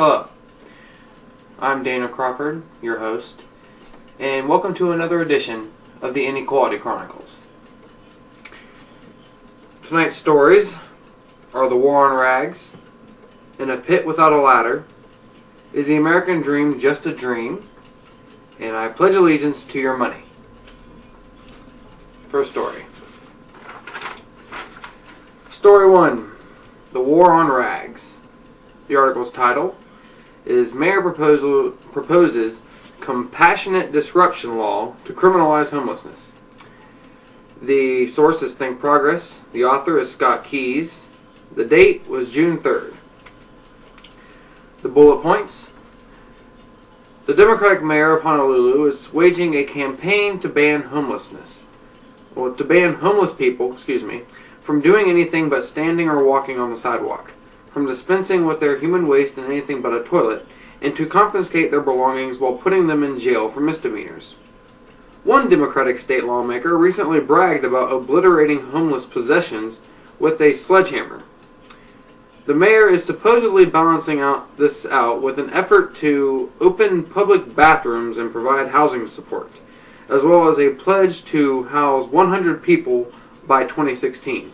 Hello, I'm Daniel Crawford, your host, and welcome to another edition of the Inequality Chronicles. Tonight's stories are The War on Rags, In a Pit Without a Ladder, Is the American Dream Just a Dream, and I Pledge Allegiance to Your Money. First story. Story 1, The War on Rags. The article's title is Mayor Proposes Compassionate Disruption Law to Criminalize Homelessness. The source is Think Progress. The author is Scott Keyes. The date was June 3rd. The bullet points. The Democratic mayor of Honolulu is waging a campaign to ban homeless people, from doing anything but standing or walking on the sidewalk, from dispensing with their human waste in anything but a toilet, and to confiscate their belongings while putting them in jail for misdemeanors. One Democratic state lawmaker recently bragged about obliterating homeless possessions with a sledgehammer. The mayor is supposedly balancing this out with an effort to open public bathrooms and provide housing support, as well as a pledge to house 100 people by 2016.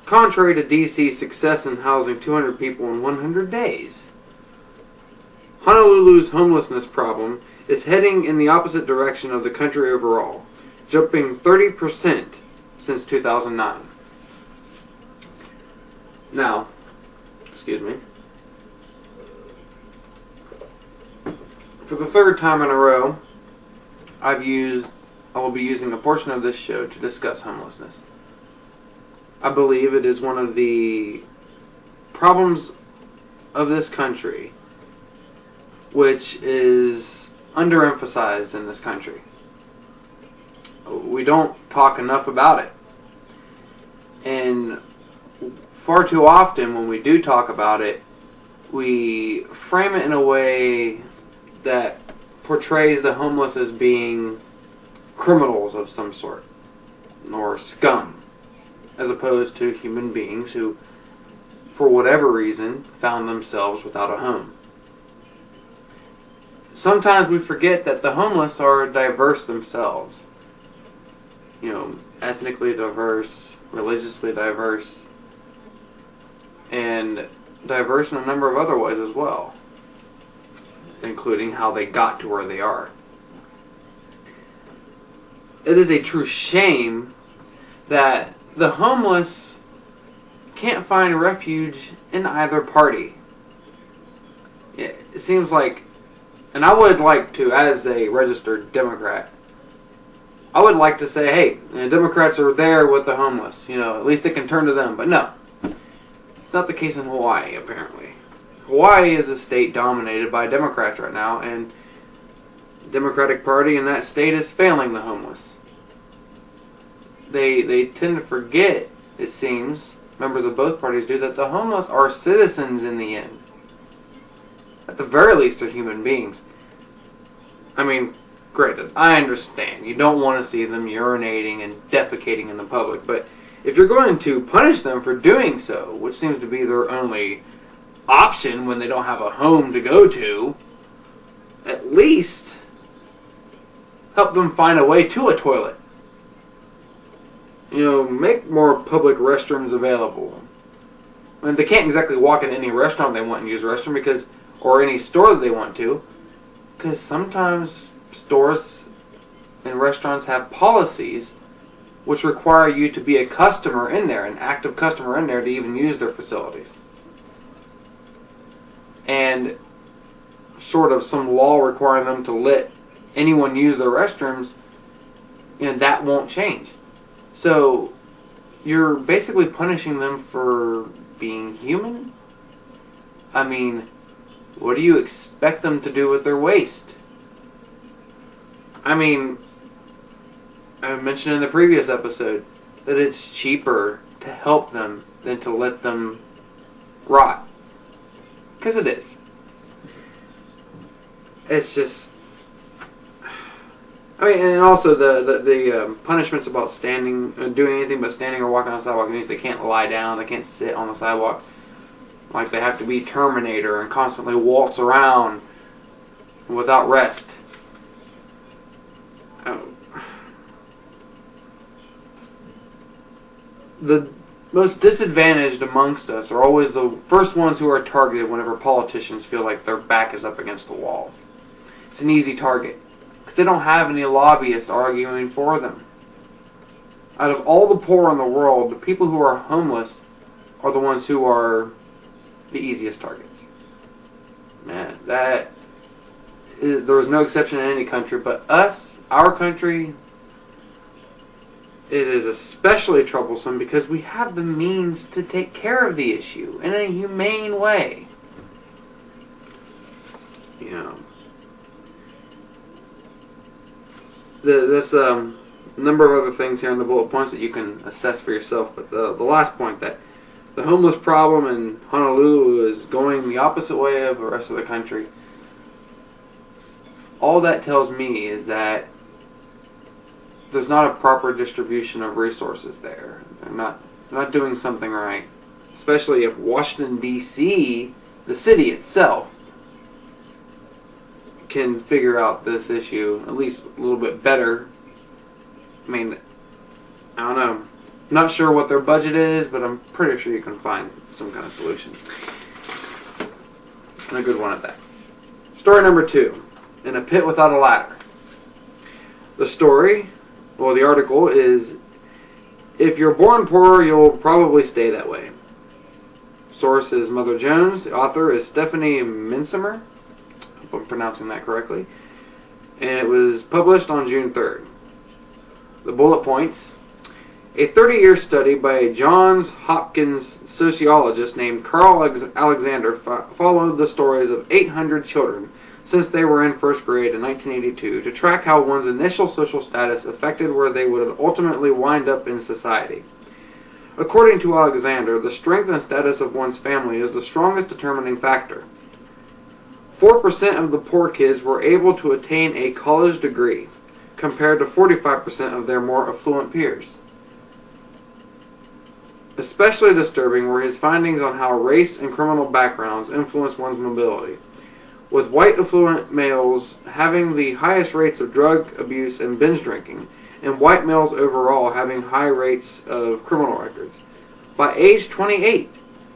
Contrary to DC's success in housing 200 people in 100 days. Honolulu's homelessness problem is heading in the opposite direction of the country overall, jumping 30% since 2009. Now, for the third time in a row, I will be using a portion of this show to discuss homelessness. I believe it is one of the problems of this country which is underemphasized in this country. We don't talk enough about it. And far too often when we do talk about it, we frame it in a way that portrays the homeless as being criminals of some sort, or scum, as opposed to human beings who, for whatever reason, found themselves without a home. Sometimes we forget that the homeless are diverse themselves. Ethnically diverse, religiously diverse, and diverse in a number of other ways as well, including how they got to where they are. It is a true shame that the homeless can't find refuge in either party. It seems like, and I would like to, as a registered Democrat, I would like to say, hey, Democrats are there with the homeless. At least they can turn to them. But no, it's not the case in Hawaii, apparently. Hawaii is a state dominated by Democrats right now, and the Democratic Party in that state is failing the homeless. They tend to forget, it seems, members of both parties do, that the homeless are citizens in the end. At the very least, they're human beings. Granted, I understand. You don't want to see them urinating and defecating in the public, but if you're going to punish them for doing so, which seems to be their only option when they don't have a home to go to, at least help them find a way to a toilet. Make more public restrooms available. They can't exactly walk in any restaurant they want and use a restroom or any store that they want to, because sometimes stores and restaurants have policies which require you to be a customer in there, an active customer in there, to even use their facilities. And sort of some law requiring them to let anyone use their restrooms, and that won't change. So you're basically punishing them for being human? What do you expect them to do with their waste? I mentioned in the previous episode that it's cheaper to help them than to let them rot. Because it is. It's just... and also the punishments about doing anything but standing or walking on the sidewalk means they can't lie down, they can't sit on the sidewalk. like they have to be Terminator and constantly waltz around without rest. The most disadvantaged amongst us are always the first ones who are targeted whenever politicians feel like their back is up against the wall. It's an easy target because they don't have any lobbyists arguing for them. Out of all the poor in the world, the people who are homeless are the ones who are the easiest targets. Man, there is no exception in any country, but our country, it is especially troublesome because we have the means to take care of the issue in a humane way. You know, there's a number of other things here in the bullet points that you can assess for yourself, but the last point, that the homeless problem in Honolulu is going the opposite way of the rest of the country. All that tells me is that there's not a proper distribution of resources there. They're not doing something right. Especially if Washington, D.C., the city itself, can figure out this issue at least a little bit better. I mean, I don't know. I'm not sure what their budget is, but I'm pretty sure you can find some kind of solution. And a good one at that. Story number 2. In a pit without a ladder. The story, well, the article is, if you're born poor, you'll probably stay that way. Source is Mother Jones. The author is Stephanie Minsimer. I hope I'm pronouncing that correctly. And it was published on June 3rd. The bullet points. A 30-year study by a Johns Hopkins sociologist named Carl Alexander followed the stories of 800 children since they were in first grade in 1982 to track how one's initial social status affected where they would ultimately wind up in society. According to Alexander, the strength and status of one's family is the strongest determining factor. 4% of the poor kids were able to attain a college degree, compared to 45% of their more affluent peers. Especially disturbing were his findings on how race and criminal backgrounds influence one's mobility, with white affluent males having the highest rates of drug abuse and binge drinking, and white males overall having high rates of criminal records. By age 28,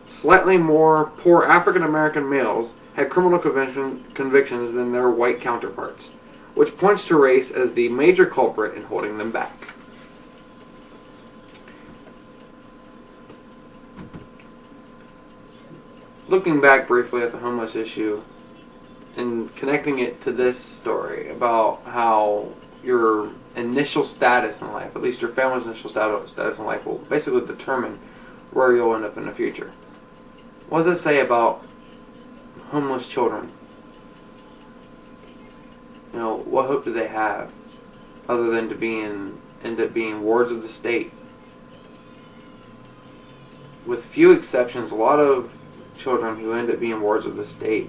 slightly more poor African American males had criminal convictions than their white counterparts, which points to race as the major culprit in holding them back. Looking back briefly at the homeless issue and connecting it to this story about how your initial status in life, at least your family's initial status in life, will basically determine where you'll end up in the future. What does it say about homeless children? You know, what hope do they have other than to end up being wards of the state? With few exceptions, a lot of children who end up being wards of the state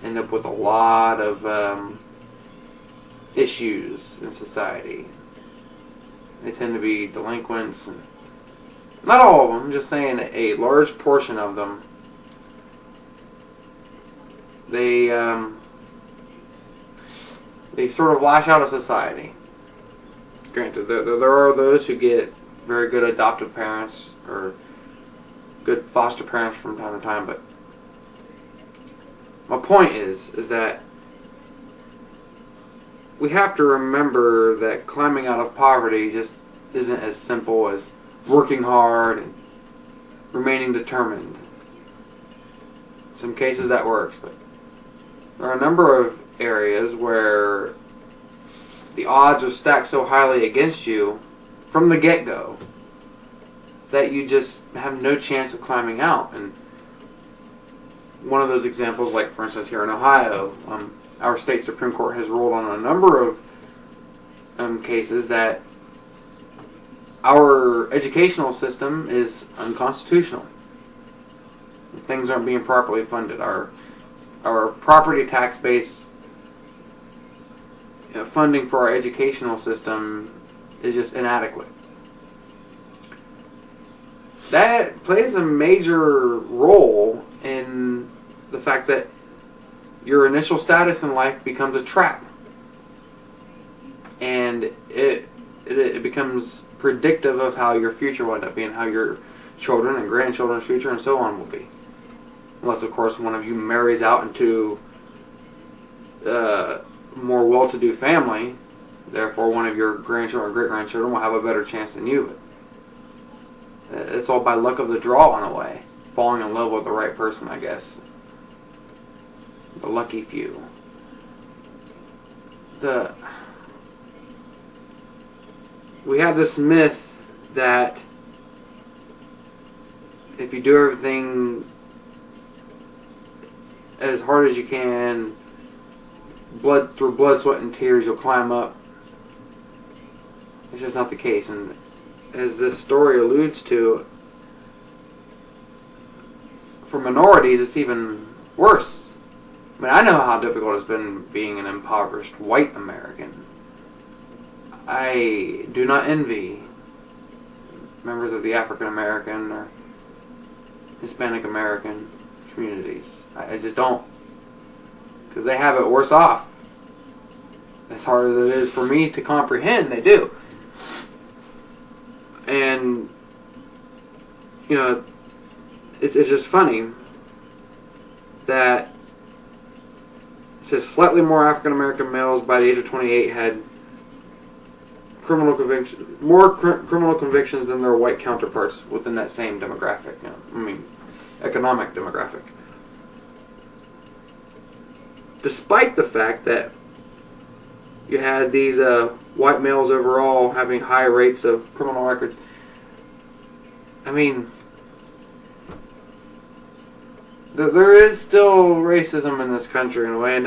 end up with a lot of issues in society. They tend to be delinquents, and not all of them, I'm just saying a large portion of them. They sort of lash out of society. Granted, there are those who get very good adoptive parents or good foster parents from time to time, but my point is that we have to remember that climbing out of poverty just isn't as simple as working hard and remaining determined. In some cases that works, but there are a number of areas where the odds are stacked so highly against you from the get-go that you just have no chance of climbing out. And one of those examples, like for instance here in Ohio, our state Supreme Court has ruled on a number of cases that our educational system is unconstitutional. Things aren't being properly funded. Our property tax base funding for our educational system is just inadequate. that plays a major role in the fact that your initial status in life becomes a trap. And it becomes predictive of how your future will end up being, how your children and grandchildren's future and so on will be. Unless, of course, one of you marries out into a more well-to-do family. Therefore, one of your grandchildren or great-grandchildren will have a better chance than you. But it's all by luck of the draw in a way. Falling in love with the right person, I guess. The lucky few. We have this myth that if you do everything as hard as you can, through blood, sweat, and tears, you'll climb up. It's just not the case. And as this story alludes to, for minorities, it's even worse. I mean, I know how difficult it's been being an impoverished white American. I do not envy members of the African American or Hispanic American communities. I just don't. Because they have it worse off. As hard as it is for me to comprehend, they do. And, you know, it's just funny that it says slightly more African American males by the age of 28 had criminal convictions than their white counterparts within that same demographic. Economic demographic. Despite the fact that you had these white males overall having high rates of criminal records. I mean, there is still racism in this country in a way, and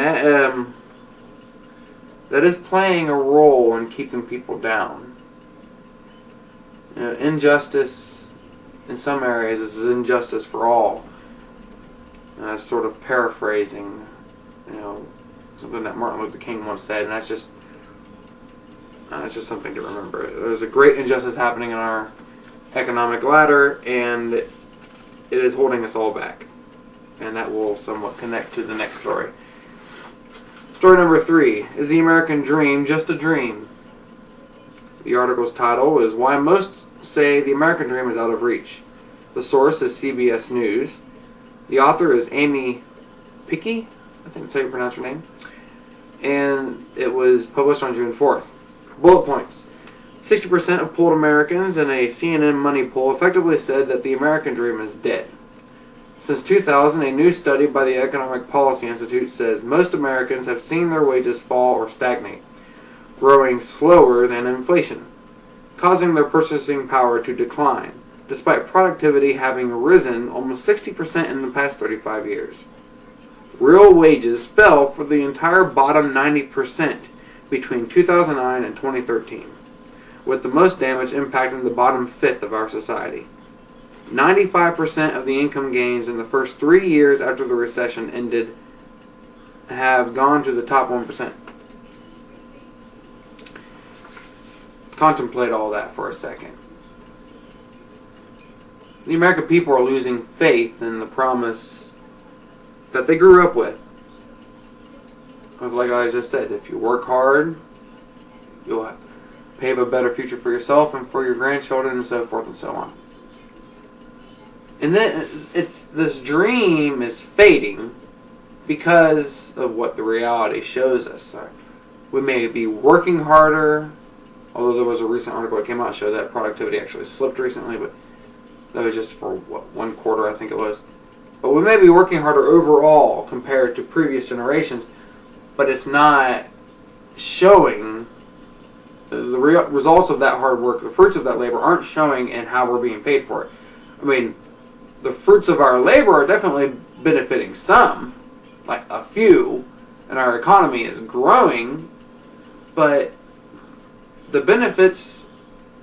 that is playing a role in keeping people down. You know, injustice in some areas is injustice for all. And that's sort of paraphrasing, something that Martin Luther King once said, and that's just something to remember. There's a great injustice happening in our economic ladder, and it is holding us all back. And that will somewhat connect to the next story. Story number 3. Is the American Dream just a dream? The article's title is Why Most Say the American Dream is Out of Reach. The source is CBS News. The author is Amy Pickey, I think that's how you pronounce her name. And it was published on June 4th. Bullet points. 60% of polled Americans in a CNN Money poll effectively said that the American dream is dead. Since 2000, a new study by the Economic Policy Institute says most Americans have seen their wages fall or stagnate, growing slower than inflation, causing their purchasing power to decline, despite productivity having risen almost 60% in the past 35 years. Real wages fell for the entire bottom 90% between 2009 and 2013, with the most damage impacting the bottom fifth of our society. 95% of the income gains in the first 3 years after the recession ended have gone to the top 1%. Contemplate all that for a second. The American people are losing faith in the promise that they grew up with. Like I just said, if you work hard, you'll pave a better future for yourself and for your grandchildren and so forth and so on. And then this dream is fading because of what the reality shows us. We may be working harder, although there was a recent article that came out that showed that productivity actually slipped recently, but that was just for 1 quarter, I think it was. But we may be working harder overall compared to previous generations, but it's not showing the results of that hard work. The fruits of that labor aren't showing in how we're being paid for it. I mean, the fruits of our labor are definitely benefiting some, like a few, and our economy is growing, but the benefits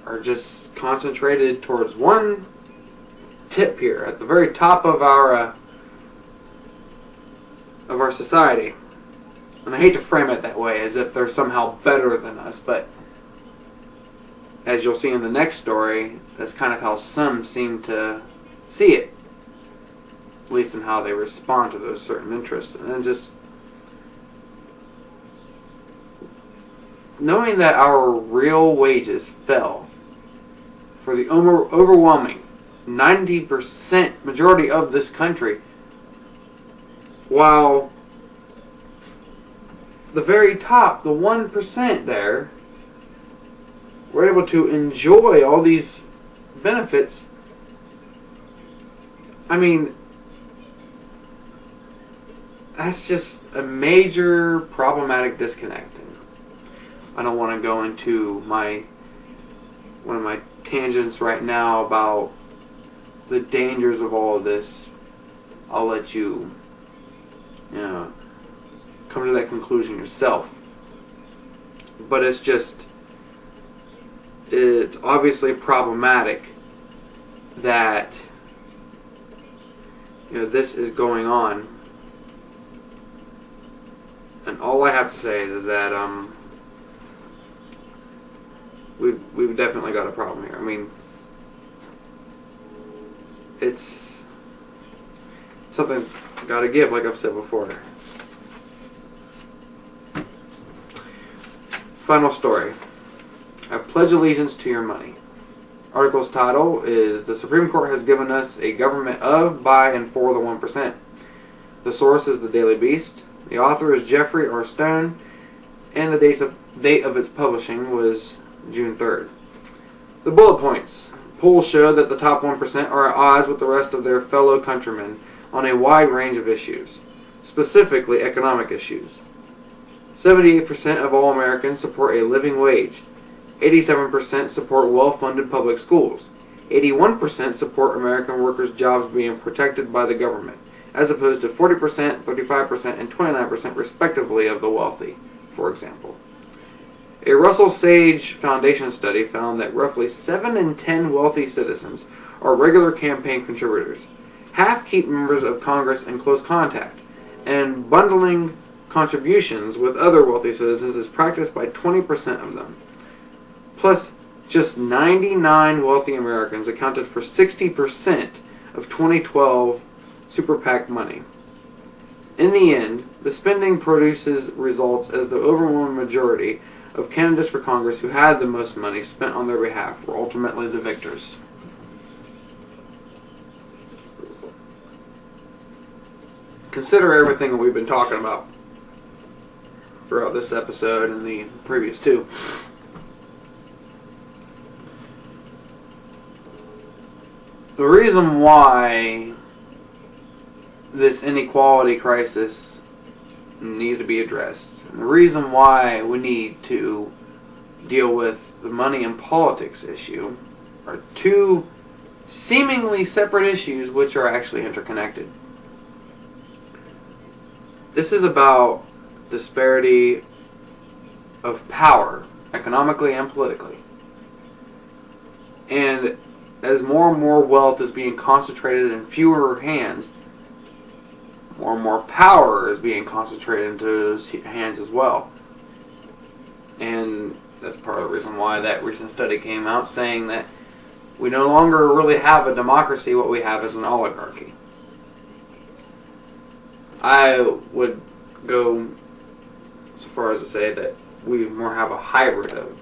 are just concentrated towards one tip here at the very top of our society. And I hate to frame it that way as if they're somehow better than us, but as you'll see in the next story, that's kind of how some seem to see it, at least in how they respond to those certain interests. And then just knowing that our real wages fell for the overwhelming 90% majority of this country, while the very top, the 1% there, were able to enjoy all these benefits. I mean, that's just a major problematic disconnect. And I don't want to go into one of my tangents right now about the dangers of all of this. I'll let you come to that conclusion yourself. But it's obviously problematic that this is going on. And all I have to say is that we've definitely got a problem here. I mean, it's something got to give, like I've said before. Final story. I pledge allegiance to your money. Article's title is "The Supreme Court has given us a government of, by, and for the 1%." The source is the Daily Beast. The author is Jeffrey R. Stone, and the date of its publishing was June 3rd. The bullet points. Polls show that the top 1% are at odds with the rest of their fellow countrymen on a wide range of issues, specifically economic issues. 78% of all Americans support a living wage. 87% support well-funded public schools. 81% support American workers' jobs being protected by the government, as opposed to 40%, 35%, and 29% respectively of the wealthy, for example. A Russell Sage Foundation study found that roughly 7 in 10 wealthy citizens are regular campaign contributors. Half keep members of Congress in close contact, and bundling contributions with other wealthy citizens is practiced by 20% of them. Plus, just 99 wealthy Americans accounted for 60% of 2012 Super PAC money. In the end, the spending produces results as the overwhelming majority of candidates for Congress who had the most money spent on their behalf were ultimately the victors. Consider everything that we've been talking about throughout this episode and the previous two. The reason why this inequality crisis needs to be addressed, and the reason why we need to deal with the money and politics issue, are two seemingly separate issues which are actually interconnected. This is about disparity of power, economically and politically. And as more and more wealth is being concentrated in fewer hands, more and more power is being concentrated into those hands as well. And that's part of the reason why that recent study came out saying that we no longer really have a democracy. What we have is an oligarchy. I would go so far as to say that we more have a hybrid of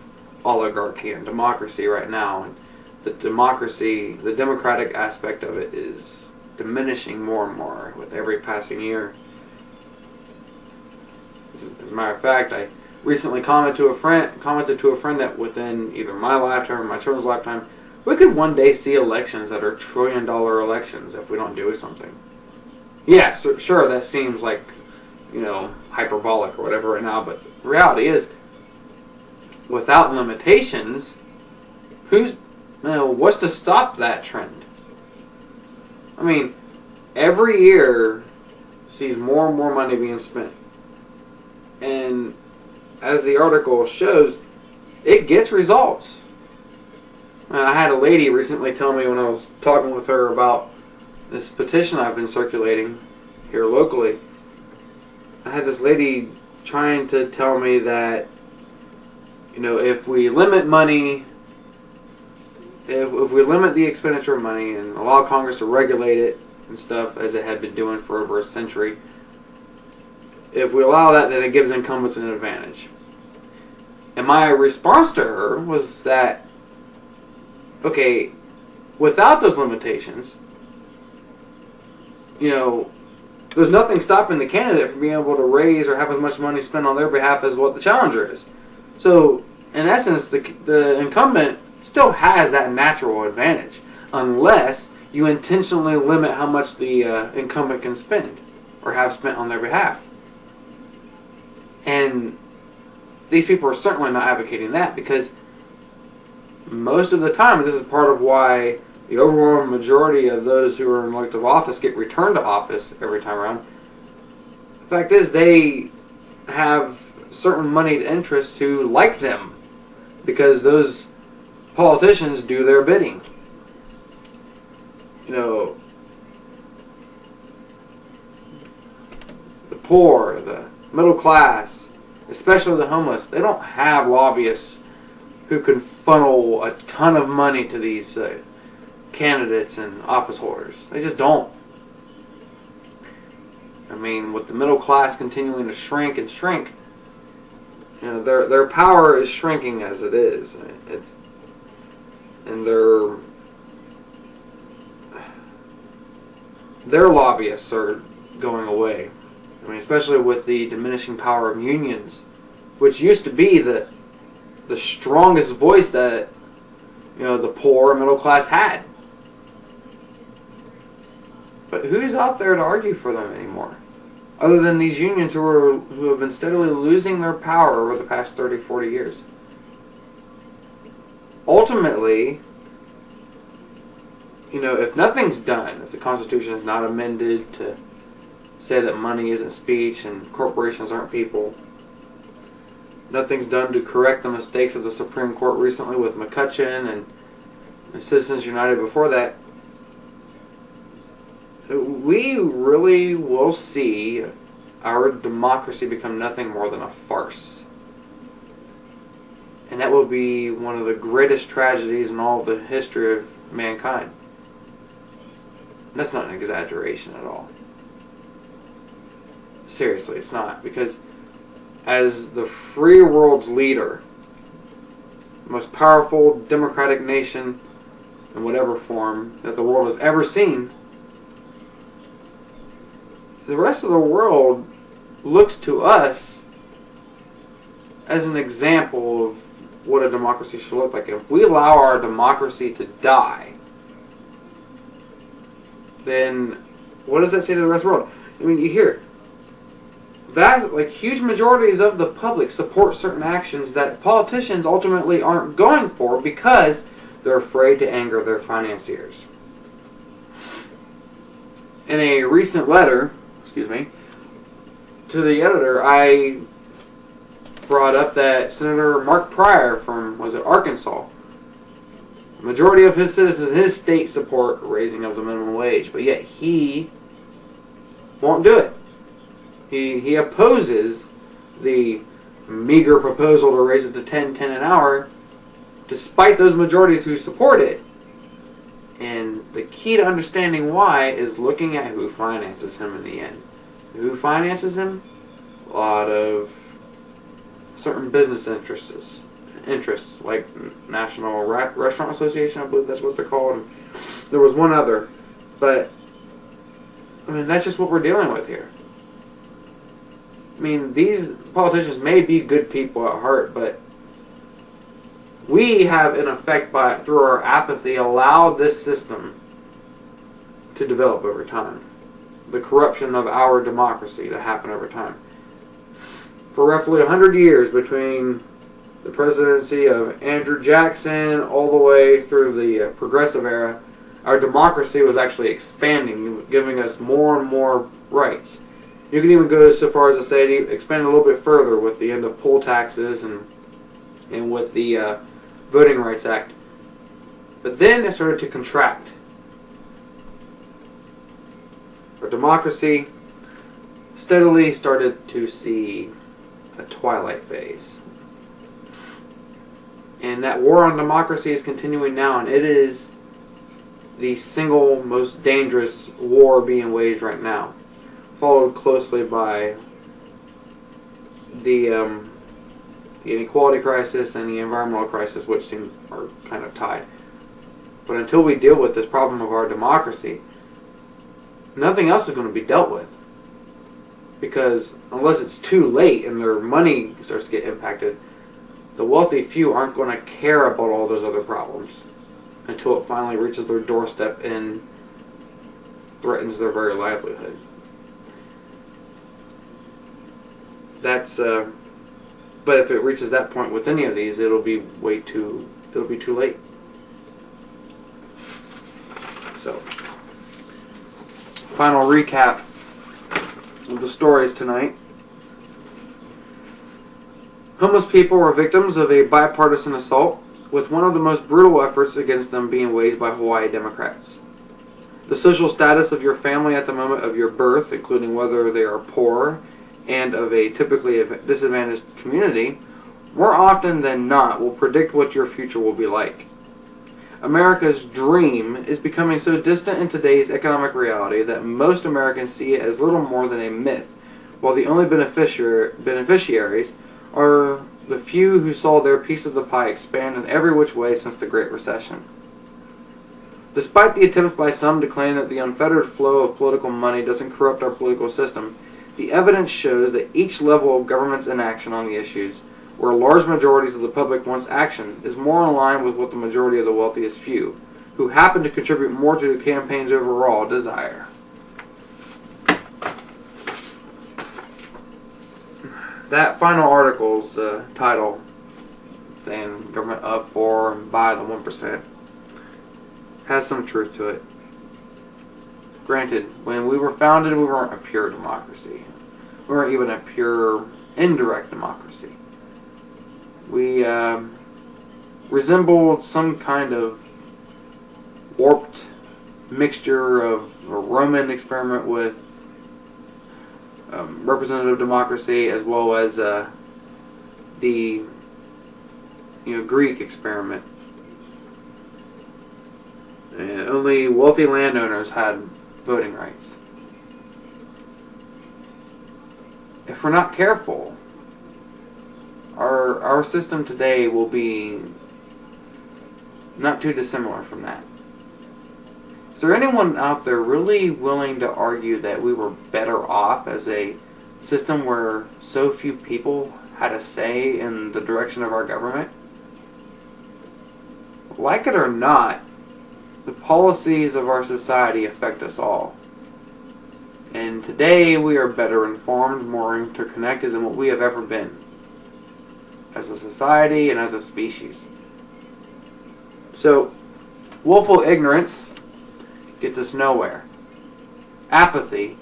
oligarchy and democracy right now. And the democracy, the democratic aspect of it is diminishing more and more with every passing year. As a matter of fact, I recently commented to a friend that within either my lifetime or my children's lifetime, we could one day see elections that are trillion-dollar elections if we don't do something. Yes, sure, that seems like, hyperbolic or whatever right now, but the reality is, without limitations, what's to stop that trend? I mean, every year sees more and more money being spent. And as the article shows, it gets results. I had a lady recently tell me when I was talking with her about this petition I've been circulating here locally. I had this lady trying to tell me that, if we limit money if we limit the expenditure of money and allow Congress to regulate it and stuff, as it had been doing for over a century, if we allow that, then it gives incumbents an advantage. And my response to her was that, okay, without those limitations, there's nothing stopping the candidate from being able to raise or have as much money spent on their behalf as what the challenger is. So, in essence, the incumbent still has that natural advantage, unless you intentionally limit how much the incumbent can spend or have spent on their behalf. And these people are certainly not advocating that, because most of the time, and this is part of why the overwhelming majority of those who are in elective office get returned to office every time around, the fact is they have certain moneyed interests who like them, because those politicians do their bidding. The poor, the middle class, especially the homeless, they don't have lobbyists who can funnel a ton of money to these candidates and office holders. They just don't. I mean, with the middle class continuing to shrink and shrink, their power is shrinking as it is. And their lobbyists are going away. I mean, especially with the diminishing power of unions, which used to be the strongest voice that the poor and middle class had. But who's out there to argue for them anymore, other than these unions who have been steadily losing their power over the past 30, 40 years? Ultimately, if nothing's done, if the Constitution is not amended to say that money isn't speech and corporations aren't people, nothing's done to correct the mistakes of the Supreme Court recently with McCutcheon and Citizens United before that, we really will see our democracy become nothing more than a farce. And that will be one of the greatest tragedies in all of the history of mankind. That's not an exaggeration at all. Seriously, it's not. Because as the free world's leader, the most powerful democratic nation in whatever form that the world has ever seen, the rest of the world looks to us as an example of what a democracy should look like. If we allow our democracy to die, then what does that say to the rest of the world? I mean, you hear huge majorities of the public support certain actions that politicians ultimately aren't going for because they're afraid to anger their financiers. In a recent letter, to the editor, I brought up that Senator Mark Pryor from, Arkansas, the majority of his citizens in his state support raising of the minimum wage, but yet he won't do it. He opposes the meager proposal to raise it to $10 an hour, despite those majorities who support it. And the key to understanding why is looking at who finances him in the end. Who finances him? A lot of certain business interests like National Restaurant Association, I believe that's what they're called. And there was one other. But, I mean, that's just what we're dealing with here. I mean, these politicians may be good people at heart, but we have, in effect, through our apathy, allowed this system to develop over time. The corruption of our democracy to happen over time. For roughly 100 years, between the presidency of Andrew Jackson all the way through the progressive era, our democracy was actually expanding, giving us more and more rights. You can even go so far as to say it expanded a little bit further with the end of poll taxes and with the Voting Rights Act. But then it started to contract. Our democracy steadily started to see a twilight phase. And that war on democracy is continuing now, and it is the single most dangerous war being waged right now, followed closely by the inequality crisis and the environmental crisis, which are kind of tied. But until we deal with this problem of our democracy, nothing else is going to be dealt with. Because unless it's too late and their money starts to get impacted, the wealthy few aren't going to care about all those other problems until it finally reaches their doorstep and threatens their very livelihood. But if it reaches that point with any of these, it'll be too late. So, final recap of the stories tonight. Homeless people were victims of a bipartisan assault, with one of the most brutal efforts against them being waged by Hawaii Democrats. The social status of your family at the moment of your birth, including whether they are poor and of a typically disadvantaged community, more often than not will predict what your future will be like. America's dream is becoming so distant in today's economic reality that most Americans see it as little more than a myth, while the only beneficiaries are the few who saw their piece of the pie expand in every which way since the Great Recession. Despite the attempts by some to claim that the unfettered flow of political money doesn't corrupt our political system, the evidence shows that each level of government's inaction on the issues, where large majorities of the public wants action, is more in line with what the majority of the wealthiest few, who happen to contribute more to the campaign's overall desire. That final article's title, saying government up for and by the 1%, has some truth to it. Granted, when we were founded, we weren't a pure democracy. We weren't even a pure indirect democracy. We resembled some kind of warped mixture of a Roman experiment with representative democracy, as well as the Greek experiment. And only wealthy landowners had voting rights. If we're not careful, our system today will be not too dissimilar from that. Is there anyone out there really willing to argue that we were better off as a system where so few people had a say in the direction of our government? Like it or not, the policies of our society affect us all. And today we are better informed, more interconnected than what we have ever been, as a society and as a species. So, willful ignorance gets us nowhere. Apathy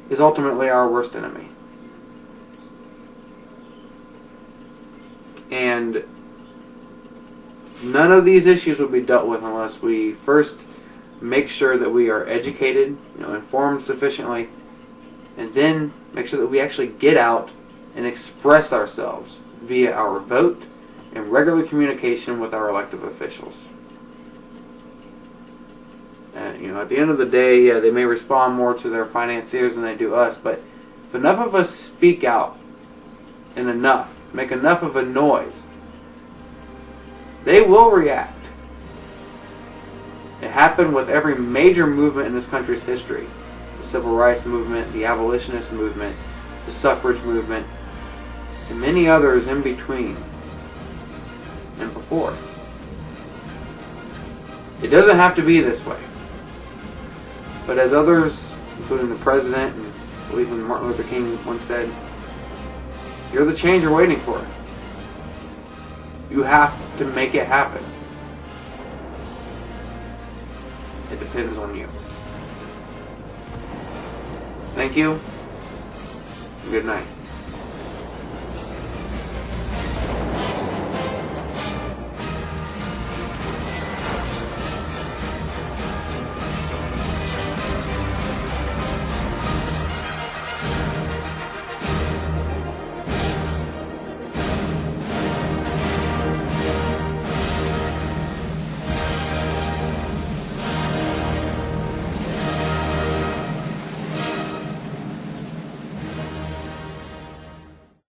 is ultimately our worst enemy. And none of these issues will be dealt with unless we first make sure that we are educated, informed sufficiently, and then make sure that we actually get out and express ourselves via our vote and regular communication with our elected officials. And at the end of the day, they may respond more to their financiers than they do us, but if enough of us speak out and make enough of a noise, they will react. It happened with every major movement in this country's history. The civil rights movement, the abolitionist movement, the suffrage movement, and many others in between and before. It doesn't have to be this way. But as others, including the president, and I believe when Martin Luther King once said, "You're the change you're waiting for." You have to make it happen. It depends on you. Thank you. Good night.